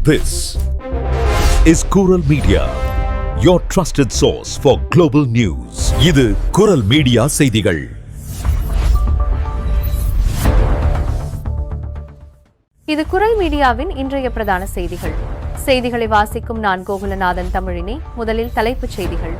This is Kural Media, your trusted source for global news. இது குரல் media செய்திகள். இது குரல் மீடியாவின் இன்றைய பிரதான செய்திகள். செய்திகளை வாசிக்கும் நான் கோகுலநாதன் தமிழினி. முதலில் தலைப்புச் செய்திகள்.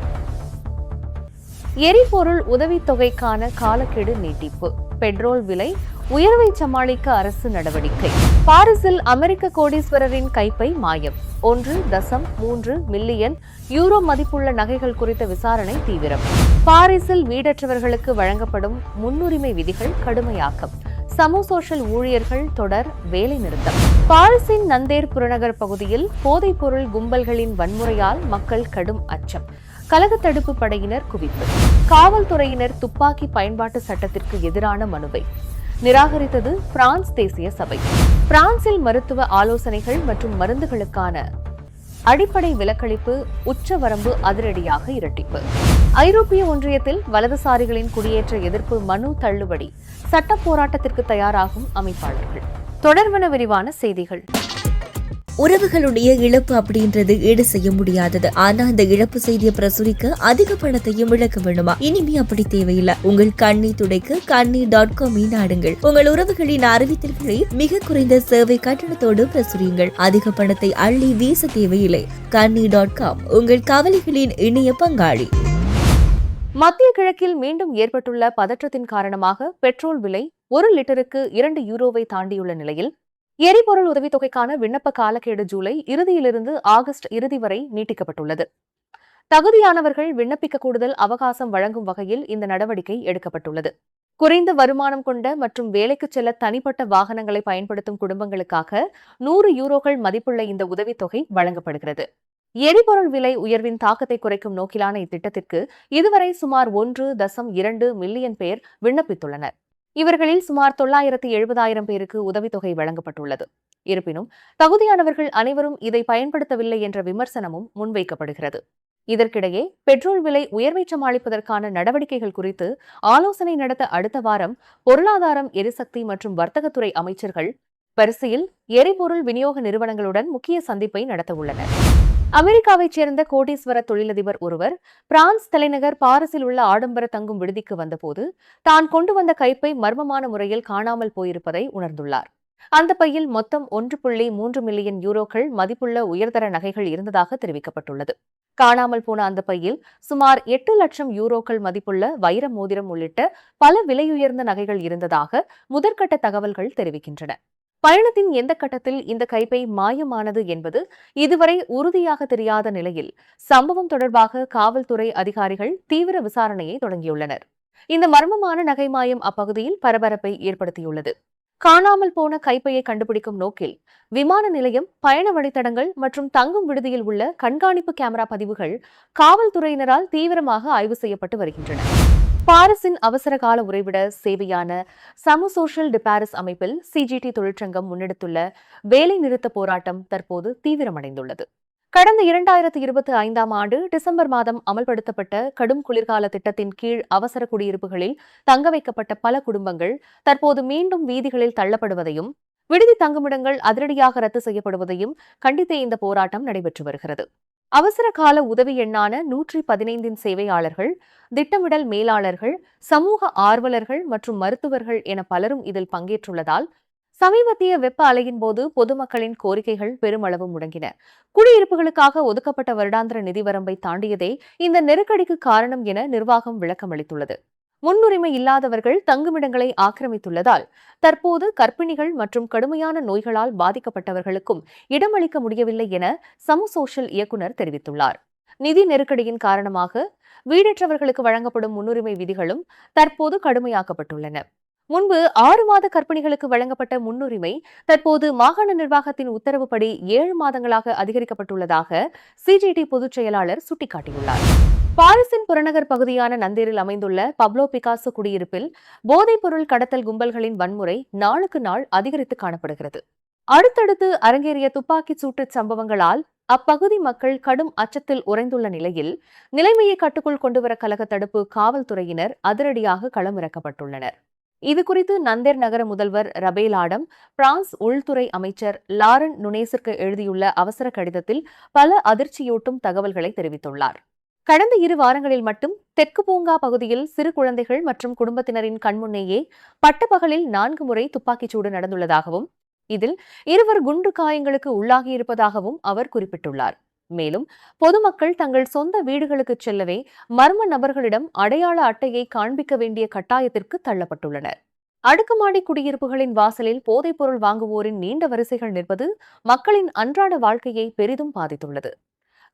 எரிபொருள் உதவித்தொகைக்கான காலக்கெடு நீட்டிப்பு. பெட்ரோல் விலை உயர்வை சமாளிக்க அரசு நடவடிக்கை. பாரிஸில் அமெரிக்க கோடீஸ்வரரின் கைப்பை மாயம். 1.3 மில்லியன் யூரோ மதிப்புள்ள நகைகள் குறித்த விசாரணை தீவிரம். பாரிஸில் வீடற்றவர்களுக்கு வழங்கப்படும் முன்னுரிமை விதிகள் கடுமையாக்கம். சமூசோஷல் ஊழியர்கள் தொடர் வேலை நிறுத்தம். பாரிஸின் நந்தேர் புறநகர் பகுதியில் போதைப்பொருள் கும்பல்களின் வன்முறையால் மக்கள் கடும் அச்சம். கலக தடுப்பு படையினர் குவிப்பு. காவல்துறையினர் துப்பாக்கி பயன்பாட்டு சட்டத்திற்கு எதிரான மனுவை நிராகரித்தது பிரான்ஸ் தேசிய சபை. பிரான்சில் மருத்துவ ஆலோசனைகள் மற்றும் மருந்துகளுக்கான அடிப்படை விலக்களிப்பு உச்சவரம்பு அதிரடியாக இரட்டிப்பு. ஐரோப்பிய ஒன்றியத்தில் வலதுசாரிகளின் குடியேற்ற எதிர்ப்பு மனு தள்ளுபடி. சட்ட போராட்டத்திற்கு தயாராகும் அமைப்பாளர்கள். தொடர்பான விரிவான செய்திகள். உறவுகளுடைய இழப்பு அப்படின்றது ஈடு செய்ய முடியாதது. ஆனா அந்த இழப்பு செய்தியை பிரசுரிக்க அதிக பணத்தையும் இழக்க வேண்டுமா? இனிமே அப்படி தேவையில்லை. உங்கள் கண்ணை துடைக்க kannee.com நாடுங்கள். உங்கள் உறவுகளின் அறிவித்தல்களை மிக குறைந்த சேவை கட்டணத்தோடு பிரசுரியுங்கள். அதிக பணத்தை அள்ளி வீச தேவையில்லை. kannee.com உங்கள் கவலைகளின் இணைய பங்காளி. மத்திய கிழக்கில் மீண்டும் ஏற்பட்டுள்ள பதற்றத்தின் காரணமாக பெட்ரோல் விலை 1 லிட்டருக்கு 2 யூரோவை தாண்டியுள்ள நிலையில் எரிபொருள் உதவித்தொகைக்கான விண்ணப்ப காலக்கெடு ஜூலை இறுதியிலிருந்து ஆகஸ்ட் இறுதி வரை நீட்டிக்கப்பட்டுள்ளது. தகுதியானவர்கள் விண்ணப்பிக்க கூடுதல் அவகாசம் வழங்கும் வகையில் இந்த நடவடிக்கை எடுக்கப்பட்டுள்ளது. குறைந்த வருமானம் கொண்ட மற்றும் வேலைக்கு செல்ல தனிப்பட்ட வாகனங்களை பயன்படுத்தும் குடும்பங்களுக்காக 100 யூரோக்கள் மதிப்புள்ள இந்த உதவித்தொகை வழங்கப்படுகிறது. எரிபொருள் விலை உயர்வின் தாக்கத்தை குறைக்கும் நோக்கிலான இத்திட்டத்திற்கு இதுவரை சுமார் 1.2 மில்லியன் பேர் விண்ணப்பித்துள்ளனர். இவர்களில் சுமார் 970,000 பேருக்கு உதவித்தொகை வழங்கப்பட்டுள்ளது. இருப்பினும் தகுதியானவர்கள் அனைவரும் இதை பயன்படுத்தவில்லை என்ற விமர்சனமும் முன்வைக்கப்படுகிறது. இதற்கிடையே பெட்ரோல் விலை உயர்வை சமாளிப்பதற்கான நடவடிக்கைகள் குறித்து ஆலோசனை நடத்த அடுத்த வாரம் பொருளாதாரம், எரிசக்தி மற்றும் வர்த்தகத்துறை அமைச்சர்கள் பரிசில் எரிபொருள் விநியோக நிறுவனங்களுடன் முக்கிய சந்திப்பை நடத்தவுள்ளனர். அமெரிக்காவைச் சேர்ந்த கோடீஸ்வர தொழிலதிபர் ஒருவர் பிரான்ஸ் தலைநகர் பாரிஸில் உள்ள ஆடம்பர தங்கும் விடுதிக்கு வந்தபோது தான் கொண்டு வந்த கைப்பை மர்மமான முறையில் காணாமல் போயிருப்பதை உணர்ந்துள்ளார். அந்த பையில் மொத்தம் 1.3 மில்லியன் யூரோக்கள் மதிப்புள்ள உயர்தர நகைகள் இருந்ததாக தெரிவிக்கப்பட்டுள்ளது. காணாமல் போன அந்த பையில் சுமார் 8 லட்சம் யூரோக்கள் மதிப்புள்ள வைர மோதிரம் உள்ளிட்ட பல விலையுயர்ந்த நகைகள் இருந்ததாக முதற்கட்ட தகவல்கள் தெரிவிக்கின்றன. பயணத்தின் எந்த கட்டத்தில் இந்த கைப்பை மாயமானது என்பது இதுவரை உறுதியாக தெரியாத நிலையில் சம்பவம் தொடர்பாக காவல்துறை அதிகாரிகள் தீவிர விசாரணையை தொடங்கியுள்ளனர். இந்த மர்மமான நகை மாயம் அப்பகுதியில் பரபரப்பை ஏற்படுத்தியுள்ளது. காணாமல் போன கைப்பையை கண்டுபிடிக்கும் நோக்கில் விமான நிலையம், பயண வழித்தடங்கள் மற்றும் தங்கும் விடுதியில் உள்ள கண்காணிப்பு கேமரா பதிவுகள் காவல்துறையினரால் தீவிரமாக ஆய்வு செய்யப்பட்டு வருகின்றன. பாரிஸின் அவசர கால உறைவிட சேவையான சமூசோஷல் டி பாரிஸ் அமைப்பில் சிஜிடி தொழிற்சங்கம் முன்னெடுத்துள்ள வேலை நிறுத்த போராட்டம் தற்போது தீவிரமடைந்துள்ளது. கடந்த 2025ஆம் ஆண்டு டிசம்பர் மாதம் அமல்படுத்தப்பட்ட கடும் குளிர்கால திட்டத்தின் கீழ் அவசர குடியிருப்புகளில் தங்க வைக்கப்பட்ட பல குடும்பங்கள் தற்போது மீண்டும் வீதிகளில் தள்ளப்படுவதையும் விடுதி தங்குமிடங்கள் அதிரடியாக ரத்து செய்யப்படுவதையும் கண்டித்தே இந்த போராட்டம் நடைபெற்று வருகிறது. அவசர கால உதவி எண்ணான 115 சேவையாளர்கள், திட்டமிடல் மேலாளர்கள், சமூக ஆர்வலர்கள் மற்றும் மருத்துவர்கள் என பலரும் இதில் பங்கேற்றுள்ளதால் சமீபத்திய வெப்ப அலையின் போது பொதுமக்களின் கோரிக்கைகள் பெருமளவு முடங்கின. குடியிருப்புகளுக்காக ஒதுக்கப்பட்ட வருடாந்திர நிதி வரம்பை தாண்டியதே இந்த நெருக்கடிக்கு காரணம் என நிர்வாகம் விளக்கமளித்துள்ளது. முன்னுரிமை இல்லாதவர்கள் தங்குமிடங்களை ஆக்கிரமித்துள்ளதால் தற்போது கர்ப்பிணிகள் மற்றும் கடுமையான நோய்களால் பாதிக்கப்பட்டவர்களுக்கும் இடமளிக்க முடியவில்லை என சமூசோஷல் இயக்குநர் தெரிவித்துள்ளார். நிதி நெருக்கடியின் காரணமாக வீடற்றவர்களுக்கு வழங்கப்படும் முன்னுரிமை விதிகளும் தற்போது கடுமையாக்கப்பட்டுள்ளன. முன்பு 6 மாத கர்ப்பிணிகளுக்கு வழங்கப்பட்ட முன்னுரிமை தற்போது மாகாண நிர்வாகத்தின் உத்தரவுப்படி 7 மாதங்களாக அதிகரிக்கப்பட்டுள்ளதாக சிஜிடி பொதுச் செயலாளர் சுட்டிக்காட்டியுள்ளார். பாரிஸின் புறநகர் பகுதியான நந்தேரில் அமைந்துள்ள பப்லோ பிகாசோ குடியிருப்பில் போதைப் பொருள் கடத்தல் கும்பல்களின் வன்முறை நாளுக்கு நாள் அதிகரித்து காணப்படுகிறது. அடுத்தடுத்து அரங்கேறிய துப்பாக்கிச் சூட்டு சம்பவங்களால் அப்பகுதி மக்கள் கடும் அச்சத்தில் உறைந்துள்ள நிலையில் நிலைமையை கட்டுக்குள் கொண்டுவர கலக தடுப்பு காவல்துறையினர் அதிரடியாக களமிறக்கப்பட்டுள்ளனர். இதுகுறித்து நந்தேர் நகர முதல்வர் ரபேல் ஆடம் பிரான்ஸ் உள்துறை அமைச்சர் லாரன் நுனேஸிற்கு எழுதியுள்ள அவசர கடிதத்தில் பல அதிர்ச்சியூட்டும் தகவல்களை தெரிவித்துள்ளார். கடந்த 2 வாரங்களில் மட்டும் தெற்கு பூங்கா பகுதியில் சிறு குழந்தைகள் மற்றும் குடும்பத்தினரின் கண்முன்னேயே பட்டப்பகலில் 4 முறை துப்பாக்கிச்சூடு நடந்துள்ளதாகவும் இதில் 2 குண்டு காயங்களுக்கு உள்ளாகியிருப்பதாகவும் அவர் குறிப்பிட்டுள்ளார். மேலும் பொதுமக்கள் தங்கள் சொந்த வீடுகளுக்கு செல்லவே மர்ம நபர்களிடம் அடையாள அட்டையை காண்பிக்க வேண்டிய கட்டாயத்திற்கு தள்ளப்பட்டுள்ளனர். அடுக்குமாடி குடியிருப்புகளின் வாசலில் போதைப்பொருள் வாங்குவோரின் நீண்ட வரிசைகள் நிற்பது மக்களின் அன்றாட வாழ்க்கையை பெரிதும் பாதித்துள்ளது.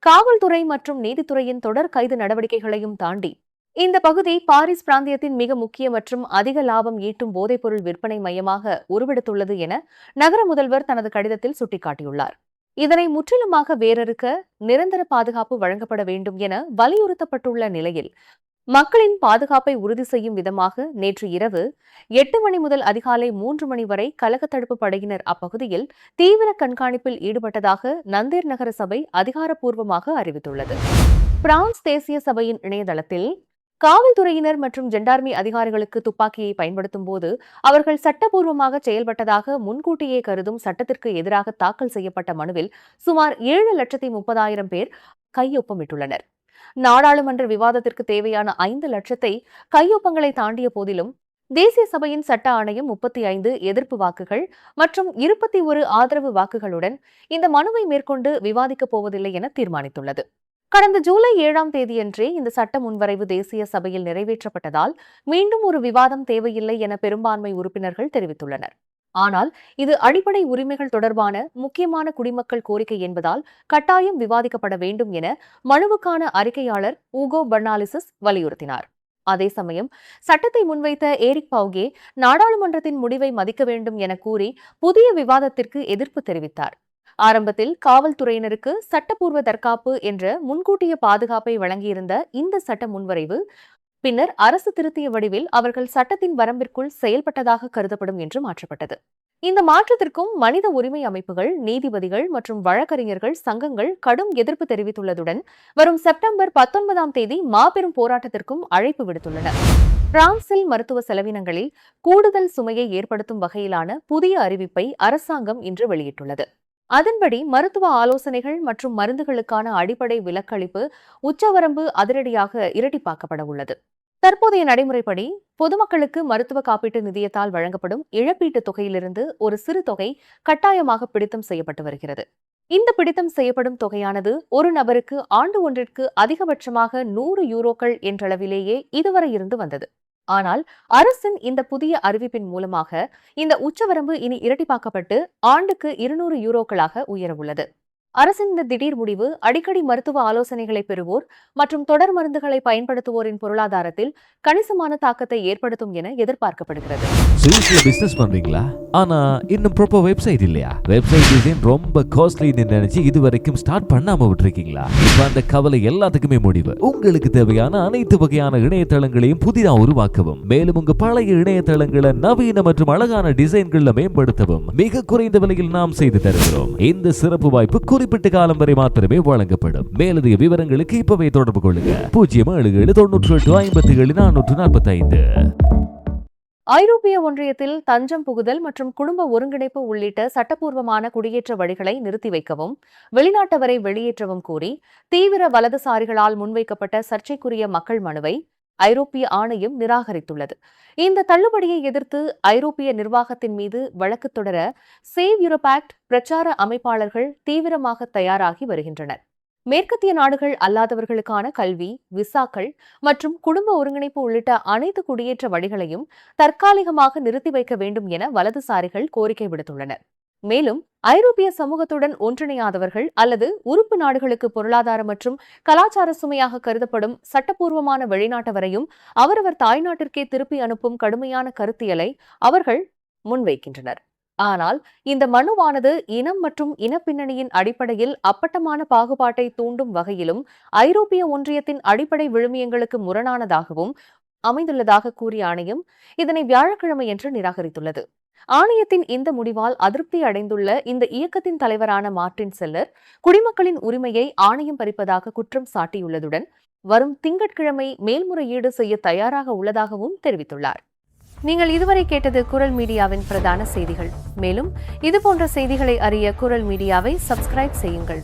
காவல்துறை மற்றும் நீதித்துறையின் தொடர் கைது நடவடிக்கைகளையும் தாண்டி இந்த பகுதி பாரிஸ் பிராந்தியத்தின் மிக முக்கிய மற்றும் அதிக லாபம் ஈட்டும் போதைப்பொருள் விற்பனை மையமாக உருவெடுத்துள்ளது என நகர முதல்வர் தனது கடிதத்தில் சுட்டிக்காட்டியுள்ளார். இதனை முற்றிலுமாக வேரறுக்க நிரந்தர பாதுகாப்பு வழங்கப்பட வேண்டும் என வலியுறுத்தப்பட்டுள்ள நிலையில் மக்களின் பாதுகாப்பை உறுதி செய்யும் விதமாக நேற்று இரவு 8 மணி முதல் அதிகாலை 3 மணி வரை கலக தடுப்பு படையினர் அப்பகுதியில் தீவிர கண்காணிப்பில் ஈடுபட்டதாக நந்தேர் நகர சபை அதிகாரப்பூர்வமாக அறிவித்துள்ளது. பிரான்ஸ் தேசிய சபையின் இணையதளத்தில் காவல்துறையினர் மற்றும் ஜெண்டார்மி அதிகாரிகளுக்கு துப்பாக்கியை பயன்படுத்தும் போது அவர்கள் சட்டப்பூர்வமாக செயல்பட்டதாக முன்கூட்டியே கருதும் சட்டத்திற்கு எதிராக தாக்கல் செய்யப்பட்ட மனுவில் சுமார் 7,30,000 பேர் கையொப்பமிட்டுள்ளனர். நாடாளுமன்ற விவாதத்திற்கு தேவையான 5 லட்சத்தை கையொப்பங்களை தாண்டிய போதிலும் தேசிய சபையின் சட்ட ஆணையம் 35 எதிர்ப்பு வாக்குகள் மற்றும் 21 ஆதரவு வாக்குகளுடன் இந்த மனுவை மேற்கொண்டு விவாதிக்கப் போவதில்லை என தீர்மானித்துள்ளது. கடந்த ஜூலை 7ஆம் தேதியன்றே இந்த சட்ட முன்வரைவு தேசிய சபையில் நிறைவேற்றப்பட்டதால் மீண்டும் ஒரு விவாதம் தேவையில்லை என பெரும்பான்மை உறுப்பினர்கள் தெரிவித்துள்ளனர். ஆனால் இது அடிப்படை உரிமைகள் தொடர்பான முக்கியமான குடிமக்கள் கோரிக்கை என்பதால் கட்டாயம் விவாதிக்கப்பட வேண்டும் என மனுவுக்கான அறிக்கையாளர் ஊகோ பர்னாலிசஸ் வலியுறுத்தினார். அதே சமயம் சட்டத்தை முன்வைத்த ஏரிக் பவுகே நாடாளுமன்றத்தின் முடிவை மதிக்க வேண்டும் என கூறி புதிய விவாதத்திற்கு எதிர்ப்பு தெரிவித்தார். ஆரம்பத்தில் காவல்துறையினருக்கு சட்டப்பூர்வ தற்காப்பு என்ற முன்கூட்டிய பாதுகாப்பை வழங்கியிருந்த இந்த சட்ட முன்வரைவு பின்னர் அரசு திருத்திய வடிவில் அவர்கள் சட்டத்தின் வரம்பிற்குள் செயல்பட்டதாக கருதப்படும் என்று மாற்றப்பட்டது. இந்த மாற்றத்திற்கும் மனித உரிமை அமைப்புகள், நீதிபதிகள் மற்றும் வழக்கறிஞர்கள் சங்கங்கள் கடும் எதிர்ப்பு தெரிவித்துள்ளதுடன் வரும் செப்டம்பர் 19ஆம் தேதி மாபெரும் போராட்டத்திற்கும் அழைப்பு விடுத்துள்ளனர். பிரான்சில் மருத்துவ செலவினங்களில் கூடுதல் சுமையை ஏற்படுத்தும் வகையிலான புதிய அறிவிப்பை அரசாங்கம் இன்று வெளியிட்டுள்ளது. அதன்படி மருத்துவ ஆலோசனைகள் மற்றும் மருந்துகளுக்கான அடிப்படை விலக்களிப்பு உச்சவரம்பு அதிரடியாக இரட்டிப்பாக்கப்பட உள்ளது. தற்போதைய நடைமுறைப்படி பொதுமக்களுக்கு மருத்துவ காப்பீட்டு நிதியத்தால் வழங்கப்படும் இழப்பீட்டுத் தொகையிலிருந்து ஒரு சிறு தொகை கட்டாயமாக பிடித்தம் செய்யப்பட்டு வருகிறது. இந்த பிடித்தம் செய்யப்படும் தொகையானது ஒரு நபருக்கு ஆண்டு ஒன்றிற்கு அதிகபட்சமாக 100 யூரோக்கள் என்றளவிலேயே இதுவரை இருந்து வந்தது. ஆனால் அரசின் இந்த புதிய அறிவிப்பின் மூலமாக இந்த உச்சவரம்பு இனி இரட்டிப்பாக்கப்பட்டு ஆண்டுக்கு 200 யூரோக்களாக உயரவுள்ளது. அரசின் இந்த திடீர் முடிவு அடிக்கடி மருத்துவ ஆலோசனைகளை பெறுவோர் மற்றும் தொடர் மருந்துகளை பயன்படுத்துவோரின் பொருளாதாரத்தில் கணிசமான தாக்கத்தை ஏற்படுத்தும் என எதிர்பார்க்கப்படுகிறது. பிசினஸ் பண்றீங்களா? ஆனா இன்னும் ப்ராப்பர் வெப்சைட் இல்லையா? வெப்சைட் டிசைன் ரொம்ப காஸ்ட்லின்னு நினைச்சு இது வரைக்கும் ஸ்டார்ட் பண்ணாம விட்டுருக்கீங்களா? இப்ப அந்த கவலை எல்லாத்துக்குமே முடிவு. உங்களுக்கு தேவையான அனைத்து வகையான இணையதளங்களையும் புதிதாக உருவாக்கவும், மேலும் உங்க பழைய இணையதளங்களை நவீன மற்றும் அழகான டிசைன்கள்ல மேம்படுத்தவும் மிக குறைந்த விலையில் நாம் செய்து தருகிறோம். இந்த சிறப்பு வாய்ப்பு குறிப்பிட்ட காலம் வரை மாத்திரமே வழங்கப்படும். மேலதிக விவரங்களுக்கு இப்பவே தொடர்பு கொள்ளுங்க. 07798574445. ஐரோப்பிய ஒன்றியத்தில் தஞ்சம் புகுதல் மற்றும் குடும்ப ஒருங்கிணைப்பு உள்ளிட்ட சட்டப்பூர்வமான குடியேற்ற வழிகளை நிறுத்தி வைக்கவும், வெளிநாட்டவரை வெளியேற்றவும் கோரி தீவிர வலதுசாரிகளால் முன்வைக்கப்பட்ட சர்ச்சைக்குரிய மக்கள் மனுவை ஐரோப்பிய ஆணையம் நிராகரித்துள்ளது. இந்த தள்ளுபடியை எதிர்த்து ஐரோப்பிய நிர்வாகத்தின் மீது வழக்கு தொடர சேவ் யூரோப் ஆக்ட் பிரச்சார அமைப்பாளர்கள் தீவிரமாக தயாராகி வருகின்றனர். மேற்கத்திய நாடுகள் அல்லாதவர்களுக்கான கல்வி, விசாக்கள் மற்றும் குடும்ப ஒருங்கிணைப்பு உள்ளிட்ட அனைத்து குடியேற்ற வழிகளையும் தற்காலிகமாக நிறுத்தி வைக்க வேண்டும் என வலதுசாரிகள் கோரிக்கை விடுத்துள்ளனர். மேலும் ஐரோப்பிய சமூகத்துடன் ஒன்றிணையாதவர்கள் அல்லது உறுப்பு நாடுகளுக்கு பொருளாதார மற்றும் கலாச்சார சுமையாக கருதப்படும் சட்டப்பூர்வமான வெளிநாட்டவரையும் அவரவர் தாய்நாட்டிற்கே திருப்பி அனுப்பும் கடுமையான கருத்தியலை அவர்கள் முன்வைக்கின்றனர். ஆனால் இந்த மனுவானது இனம் மற்றும் இனப்பின்னணியின் அடிப்படையில் அப்பட்டமான பாகுபாட்டை தூண்டும் வகையிலும் ஐரோப்பிய ஒன்றியத்தின் அடிப்படை விழுமியங்களுக்கு முரணானதாகவும் அமைந்துள்ளதாக கூறிய ஆணையம் இதனை வியாழக்கிழமையன்று நிராகரித்துள்ளது. ஆணையத்தின் இந்த முடிவால் அதிருப்தி அடைந்துள்ள இந்த இயக்கத்தின் தலைவரான மார்டின் செல்லர் குடிமக்களின் உரிமையை ஆணையம் பறிப்பதாக குற்றம் சாட்டியுள்ளதுடன் வரும் திங்கட்கிழமை மேல்முறையீடு செய்ய தயாராக உள்ளதாகவும் தெரிவித்துள்ளார். நீங்கள் இதுவரை கேட்டது குரல் மீடியாவின் பிரதான செய்திகள். மேலும் இதுபோன்ற செய்திகளை அறிய குரல் மீடியாவை சப்ஸ்கிரைப் செய்யுங்கள்.